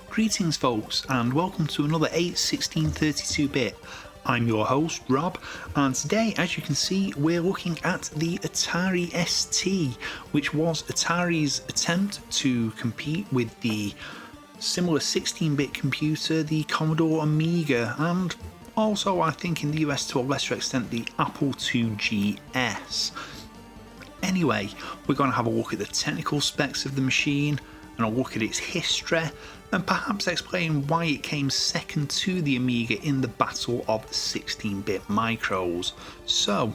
Greetings folks, and welcome to another 8/16/32-bit. I'm your host Rob, and today, as you can see, we're looking at the Atari ST, which was Atari's attempt to compete with the similar 16-bit computer, the Commodore Amiga, and also I think in the US to a lesser extent the Apple IIgs. Anyway, we're going to have a look at the technical specs of the machine, and a look at its history, and perhaps explain why it came second to the Amiga in the battle of the 16-bit micros. So,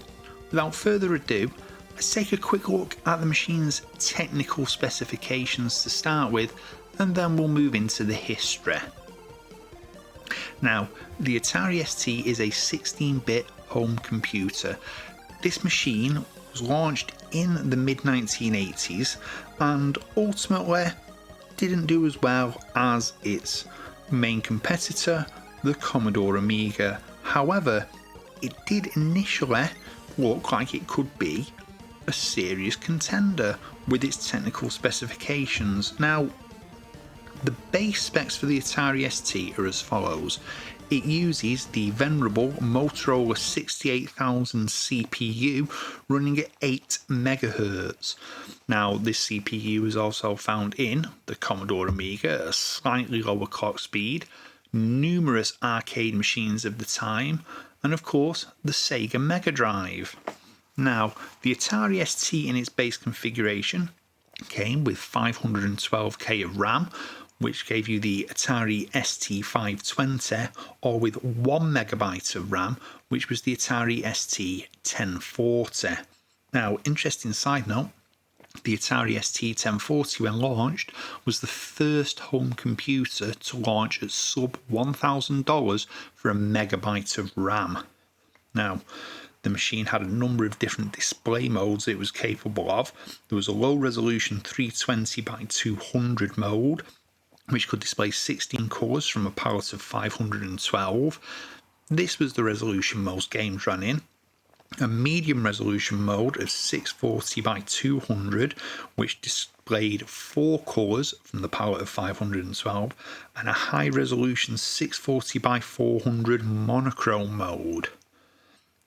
without further ado, let's take a quick look at the machine's technical specifications to start with, and then we'll move into the history. Now, the Atari ST is a 16-bit home computer. This machine was launched in the mid-1980s and ultimately didn't do as well as its main competitor, the Commodore Amiga. However, it did initially look like it could be a serious contender with its technical specifications. Now, the base specs for the Atari ST are as follows. It uses the venerable Motorola 68000 CPU running at 8 MHz. Now, this CPU is also found in the Commodore Amiga at a slightly lower clock speed, numerous arcade machines of the time, and of course the Sega Mega Drive. Now, the Atari ST in its base configuration came with 512K of RAM, which gave you the Atari ST520, or with 1MB of RAM, which was the Atari ST1040. Now, interesting side note, the Atari ST1040 when launched was the first home computer to launch at sub $1,000 for a megabyte of RAM. Now, the machine had a number of different display modes it was capable of. There was a low resolution 320 by 200 mode, which could display 16 colours from a palette of 512. This was the resolution most games ran in. A medium resolution mode of 640 by 200, which displayed 4 colours from the palette of 512, and a high resolution 640 by 400 monochrome mode.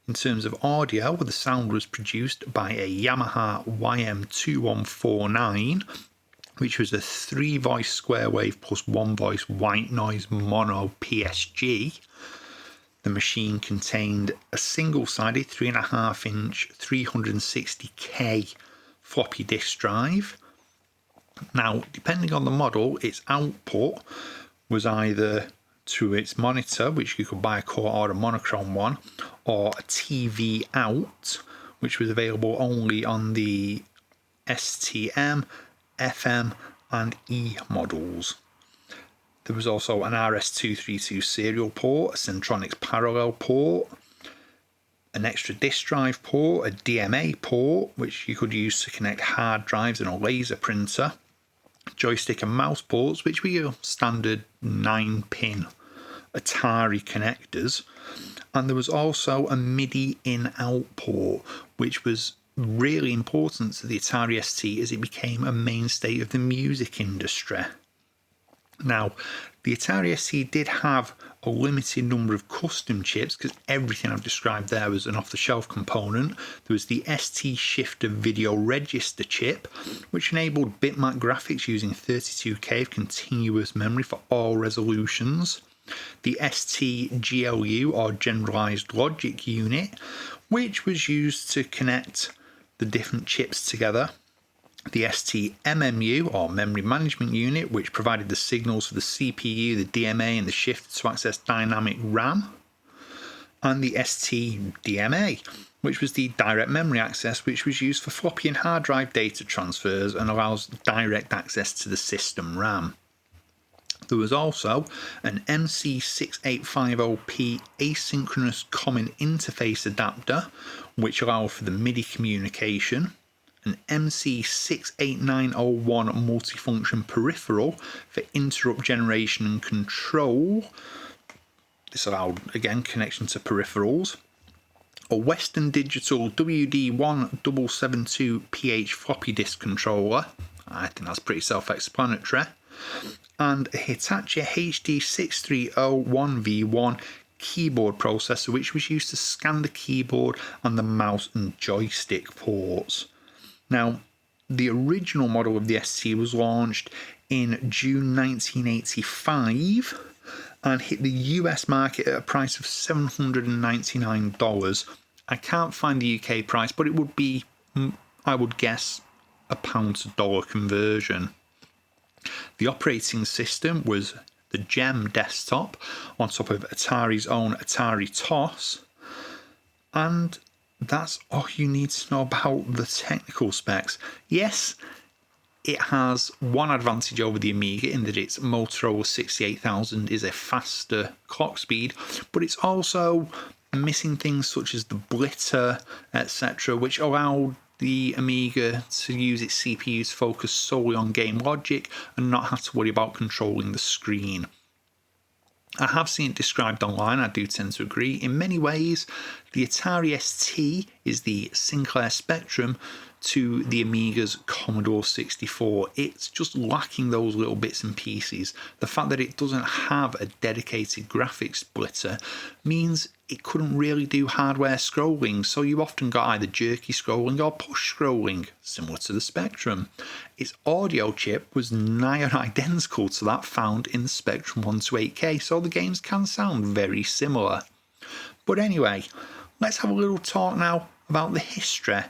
In terms of audio, the sound was produced by a Yamaha YM2149, which was a 3-voice square wave plus 1-voice white noise mono PSG. The machine contained a single-sided 3.5-inch 360K floppy disk drive. Now, depending on the model, its output was either to its monitor, which you could buy a core or a monochrome one, or a TV out, which was available only on the STM, FM and E models. There was also an RS-232 serial port, a Centronics parallel port, an extra disk drive port, a DMA port which you could use to connect hard drives and a laser printer, joystick and mouse ports which were your standard 9-pin Atari connectors, and there was also a MIDI in-out port which was really important to the Atari ST as it became a mainstay of the music industry. Now, the Atari ST did have a limited number of custom chips because everything I've described there was an off-the-shelf component. There was the ST Shifter Video Register chip, which enabled bitmap graphics using 32K of continuous memory for all resolutions. The ST GLU, or Generalized Logic Unit, which was used to connect the different chips together. The ST-MMU, or Memory Management Unit, which provided the signals for the CPU, the DMA and the shifter to access dynamic RAM. And the ST-DMA, which was the direct memory access, which was used for floppy and hard drive data transfers and allows direct access to the system RAM. There was also an MC6850P asynchronous common interface adapter, which allowed for the MIDI communication, an MC68901 multifunction peripheral for interrupt generation and control. This allowed, again, connection to peripherals. A Western Digital WD1772PH floppy disk controller. I think that's pretty self-explanatory. and a Hitachi HD6301V1 keyboard processor, which was used to scan the keyboard and the mouse and joystick ports. Now, the original model of the ST was launched in June 1985 and hit the US market at a price of $799. I can't find the UK price, but it would be, I would guess, a pound to dollar conversion. The operating system was the GEM desktop on top of Atari's own Atari TOS, and that's all you need to know about the technical specs. Yes, it has one advantage over the Amiga in that its Motorola 68000 is a faster clock speed, but it's also missing things such as the blitter, etc., which allowed the Amiga to use its CPU to focus solely on game logic and not have to worry about controlling the screen. I have seen it described online, I do tend to agree. In many ways, the Atari ST is the Sinclair Spectrum to the Amiga's Commodore 64. It's just lacking those little bits and pieces. The fact that it doesn't have a dedicated graphics splitter means it couldn't really do hardware scrolling, so you often got either jerky scrolling or push scrolling, similar to the Spectrum. Its audio chip was nigh on identical to that found in the Spectrum 128K, so the games can sound very similar. But anyway, let's have a little talk now about the history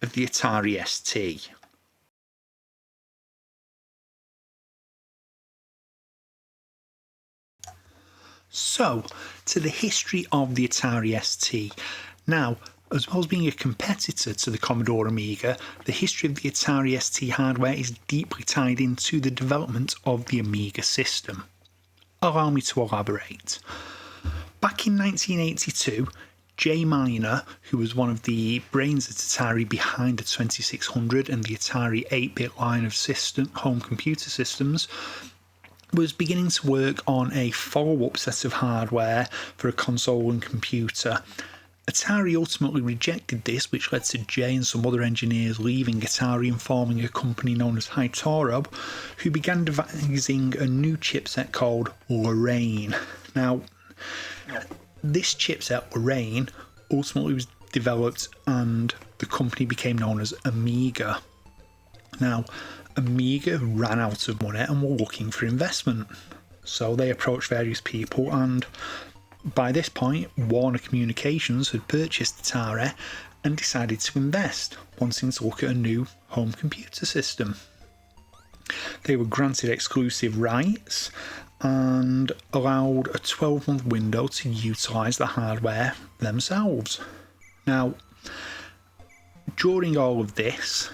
of the Atari ST. So, to the history of the Atari ST. Now, as well as being a competitor to the Commodore Amiga, the history of the Atari ST hardware is deeply tied into the development of the Amiga system. Allow me to elaborate. Back in 1982, Jay Miner, who was one of the brains at Atari behind the 2600 and the Atari 8-bit line of home computer systems, was beginning to work on a follow-up set of hardware for a console and computer. Atari ultimately rejected this, which led to Jay and some other engineers leaving Atari and forming a company known as Hitorob, who began devising a new chipset called Lorraine. Now, this chipset, Lorraine, ultimately was developed and the company became known as Amiga. Now, Amiga ran out of money and were looking for investment. So they approached various people, and by this point, Warner Communications had purchased Atari and decided to invest, wanting to look at a new home computer system. They were granted exclusive rights and allowed a 12-month window to utilise the hardware themselves. Now, during all of this,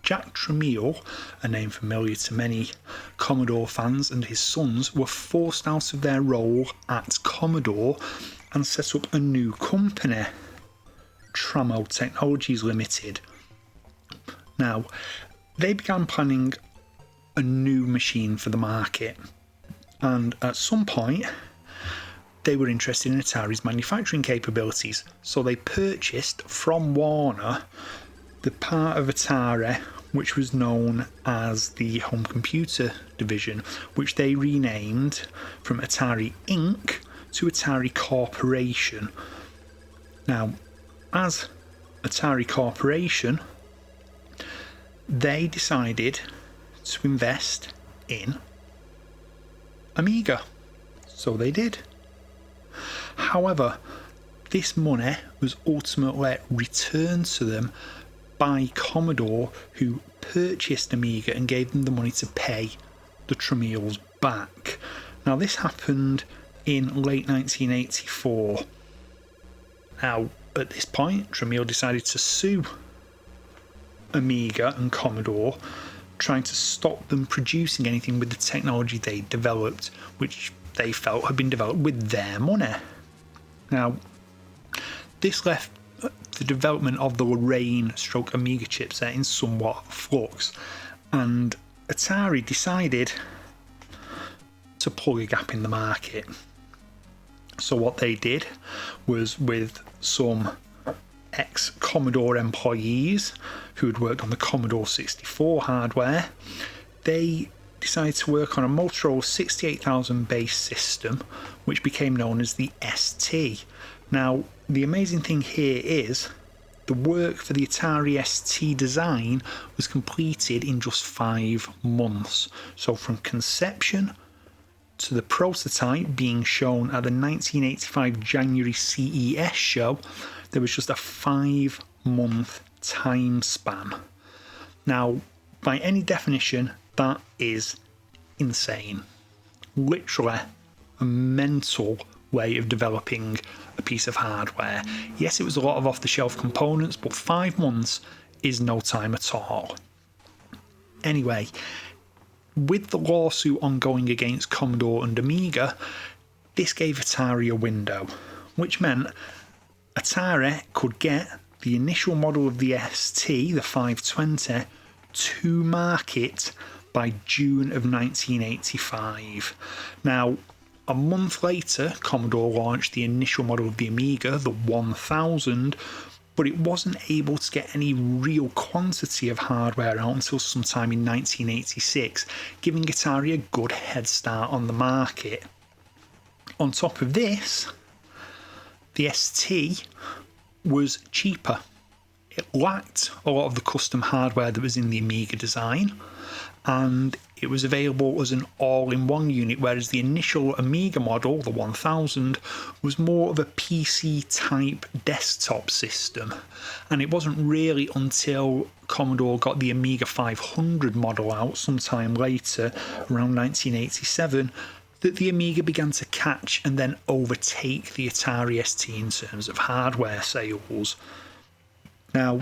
Jack Tramiel, a name familiar to many Commodore fans, and his sons were forced out of their role at Commodore and set up a new company, Tramiel Technologies Limited. Now, they began planning a new machine for the market, and at some point they were interested in Atari's manufacturing capabilities, so they purchased from Warner the part of Atari which was known as the Home Computer Division, which they renamed from Atari Inc. to Atari Corporation. Now, as Atari Corporation, they decided to invest in Amiga. So they did. However, this money was ultimately returned to them by Commodore, who purchased Amiga and gave them the money to pay the Tramiels back. Now, this happened in late 1984. Now, at this point, Tramiel decided to sue Amiga and Commodore, trying to stop them producing anything with the technology they developed, which they felt had been developed with their money. Now, this left the development of the Lorraine / Amiga chipset in somewhat flux, and Atari decided to plug a gap in the market. So what they did was, with some ex-Commodore employees who had worked on the Commodore 64 hardware, they decided to work on a Motorola 68000 base system, which became known as the ST. Now, the amazing thing here is the work for the Atari ST design was completed in just 5 months. So from conception to the prototype being shown at the 1985 January CES show, there was just a 5-month time span. Now, by any definition, that is insane. Literally a mental way of developing a piece of hardware. Yes, it was a lot of off-the-shelf components, but 5 months is no time at all. Anyway, with the lawsuit ongoing against Commodore and Amiga, this gave Atari a window, which meant Atari could get the initial model of the ST, the 520, to market by June of 1985. Now, a month later, Commodore launched the initial model of the Amiga, the 1000, but it wasn't able to get any real quantity of hardware out until sometime in 1986, giving Atari a good head start on the market. On top of this, the ST was cheaper. It lacked a lot of the custom hardware that was in the Amiga design, and it was available as an all-in-one unit, whereas the initial Amiga model, the 1000, was more of a PC-type desktop system. And it wasn't really until Commodore got the Amiga 500 model out sometime later, around 1987, that the Amiga began to catch and then overtake the Atari ST in terms of hardware sales. Now,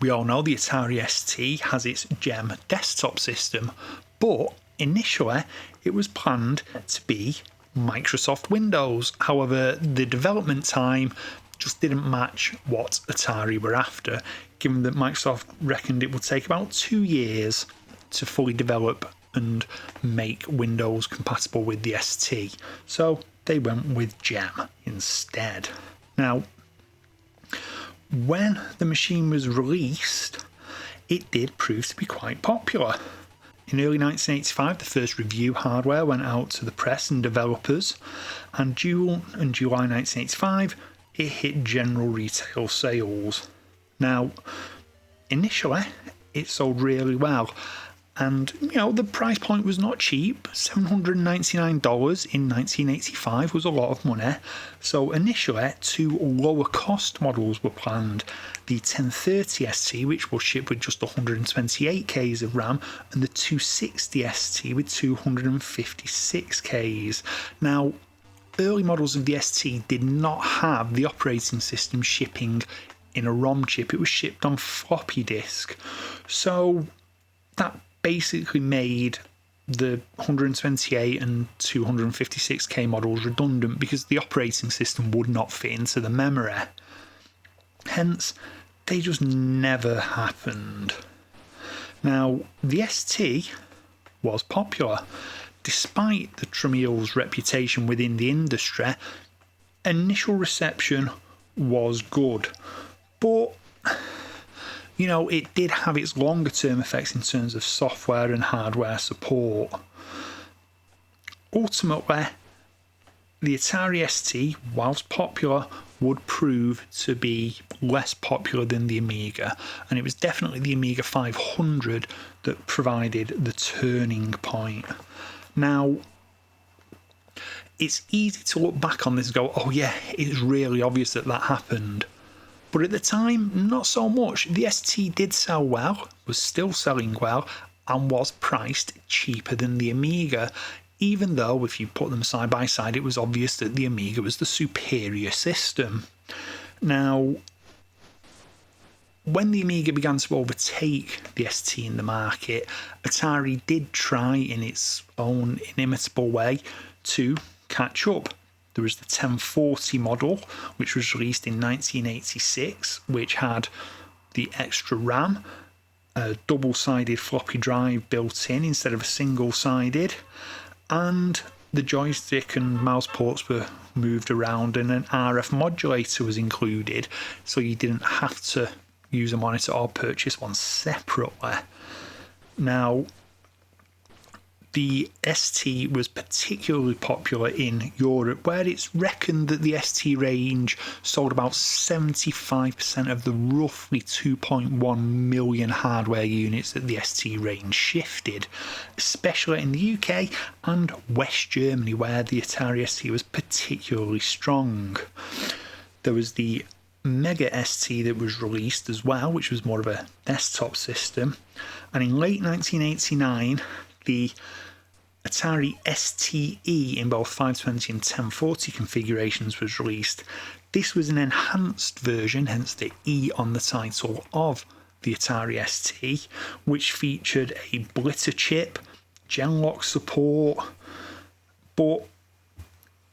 we all know the Atari ST has its GEM desktop system, but initially it was planned to be Microsoft Windows. However, the development time just didn't match what Atari were after, given that Microsoft reckoned it would take about 2 years to fully develop and make Windows compatible with the ST. So they went with GEM instead. Now, when the machine was released, it did prove to be quite popular. In early 1985, the first review hardware went out to the press and developers, and June and July 1985, it hit general retail sales. Now, initially, it sold really well, and the price point was not cheap. $799 in 1985 was a lot of money. So initially, 2 lower cost models were planned. The 1030 ST, which will ship with just 128Ks of RAM, and the 260 ST with 256Ks. Now, early models of the ST did not have the operating system shipping in a ROM chip. It was shipped on floppy disk. So that basically made the 128 and 256K models redundant because the operating system would not fit into the memory. Hence, they just never happened. Now, the ST was popular. Despite the Tramiel's reputation within the industry, initial reception was good. But it did have its longer term effects in terms of software and hardware support. Ultimately, the Atari ST, whilst popular, would prove to be less popular than the Amiga, and it was definitely the Amiga 500 that provided the turning point. Now, it's easy to look back on this and go, oh yeah, it's really obvious that happened. But at the time, not so much. The ST did sell well, was still selling well, and was priced cheaper than the Amiga, even though if you put them side by side, it was obvious that the Amiga was the superior system. Now, when the Amiga began to overtake the ST in the market, Atari did try in its own inimitable way to catch up. There was the 1040 model, which was released in 1986, which had the extra RAM, a double-sided floppy drive built in instead of a single-sided, and the joystick and mouse ports were moved around and an RF modulator was included, so you didn't have to use a monitor or purchase one separately. Now, the ST was particularly popular in Europe, where it's reckoned that the ST range sold about 75% of the roughly 2.1 million hardware units that the ST range shifted, especially in the UK and West Germany, where the Atari ST was particularly strong. There was the Mega ST that was released as well, which was more of a desktop system, and in late 1989 the Atari STE in both 520 and 1040 configurations was released. This was an enhanced version, hence the E on the title, of the Atari ST, which featured a blitter chip, Genlock support, but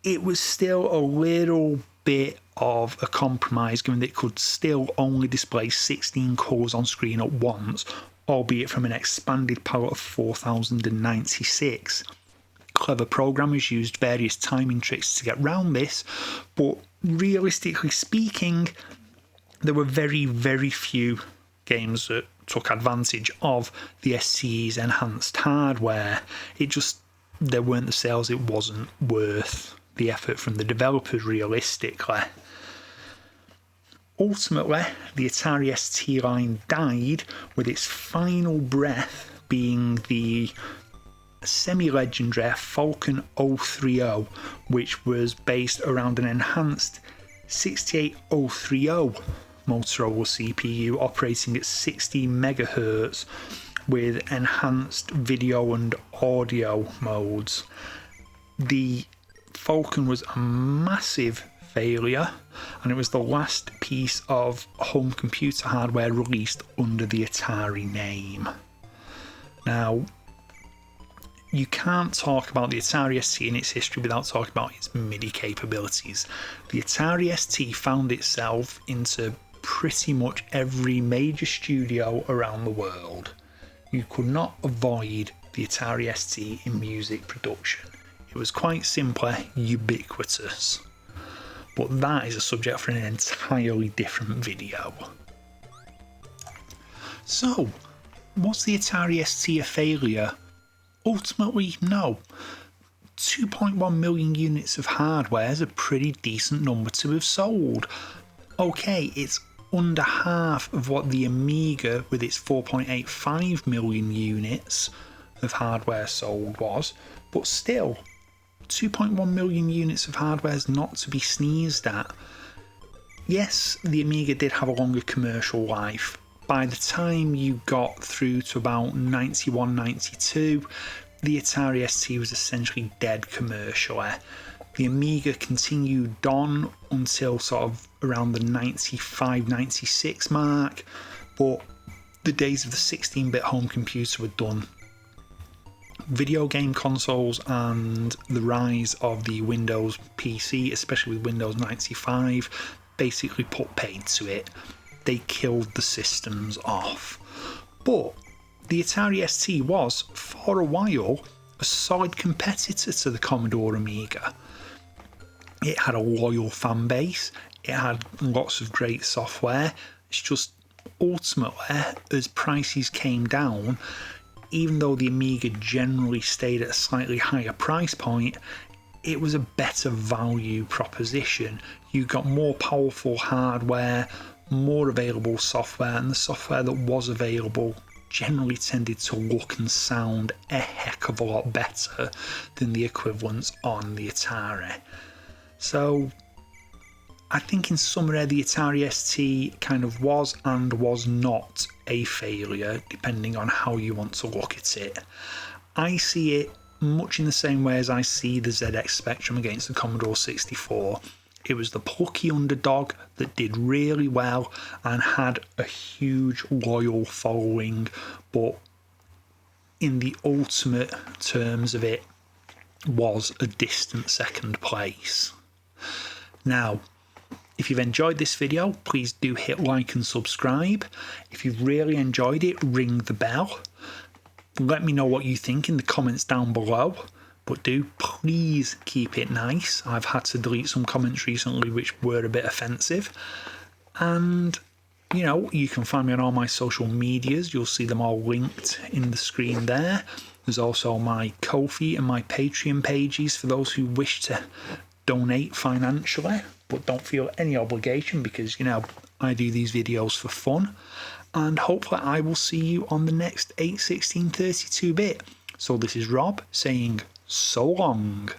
it was still a little bit of a compromise, given that it could still only display 16 colours on screen at once, albeit from an expanded palette of 4096. Clever programmers used various timing tricks to get round this, but realistically speaking, there were very, very few games that took advantage of the STE's enhanced hardware. There weren't the sales, it wasn't worth the effort from the developers, realistically. Ultimately, the Atari ST line died, with its final breath being the semi-legendary Falcon 030, which was based around an enhanced 68030 Motorola CPU operating at 60 MHz with enhanced video and audio modes. The Falcon was a massive failure, and it was the last piece of home computer hardware released under the Atari name. Now, you can't talk about the Atari ST and its history without talking about its MIDI capabilities. The Atari ST found itself into pretty much every major studio around the world. You could not avoid the Atari ST in music production. It was quite simply ubiquitous. But that is a subject for an entirely different video. So, was the Atari ST a failure? Ultimately, no. 2.1 million units of hardware is a pretty decent number to have sold. Okay, it's under half of what the Amiga with its 4.85 million units of hardware sold was, but still, 2.1 million units of hardware is not to be sneezed at. Yes, the Amiga did have a longer commercial life. By the time you got through to about 91, 92, the Atari ST was essentially dead commercially. The Amiga continued on until sort of around the 95, 96 mark, but the days of the 16-bit home computer were done. Video game consoles and the rise of the Windows PC, especially with Windows 95, basically put paid to it. They killed the systems off. But the Atari ST was, for a while, a solid competitor to the Commodore Amiga. It had a loyal fan base, it had lots of great software. It's just ultimately, as prices came down, even though the Amiga generally stayed at a slightly higher price point, it was a better value proposition. You got more powerful hardware, more available software, and the software that was available generally tended to look and sound a heck of a lot better than the equivalents on the Atari. So I think in summary the Atari ST kind of was and was not a failure, depending on how you want to look at it. I see it much in the same way as I see the ZX Spectrum against the Commodore 64. It was the plucky underdog that did really well and had a huge loyal following, but in the ultimate terms of it was a distant second place. Now, if you've enjoyed this video, please do hit like and subscribe. If you've really enjoyed it, ring the bell. Let me know what you think in the comments down below, but do please keep it nice. I've had to delete some comments recently which were a bit offensive. And, you know, you can find me on all my social medias. You'll see them all linked in the screen there. There's also my Ko-fi and my Patreon pages for those who wish to donate financially, but don't feel any obligation because, I do these videos for fun. And hopefully I will see you on the next 8/16 32-bit. So this is Rob saying so long.